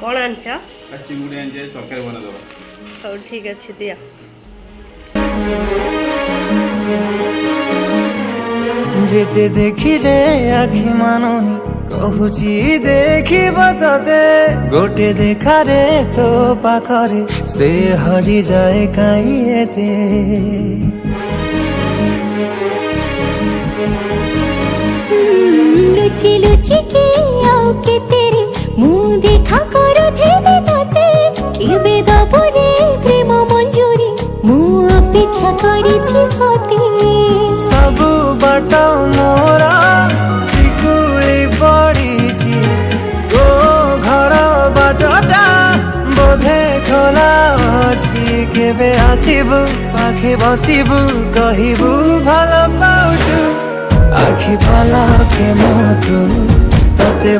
କ'ଣ ଆଣିଛ? ଚିଙ୍ଗୁଡ଼ି ଆଣିଛି ତରକାରୀ ବନେଇଦେବା। ହଉ ଠିକ୍ ଅଛି ଦିଅ। যেতে দেখিলে আখি মানুনি কহুছি দেখিব তোতে গোটে দেখারে তো পাখরে সে হজি যায় কাইয়েতে লুচি লুচি কে আও কে তেরে মুহ দেখা করুথিবি ততে কেবে দবরে প্রেম মঞ্জুরি মু অপেক্ষা করিছি সতে সবু বাট মোরা শিকুলি পড়িছি গো ঘর বাটটা বোধে খোলা অছি কেবে আসিবু পাখে বসিবু কহিবু ভাল পাউছু আখি পলকে মতো ততে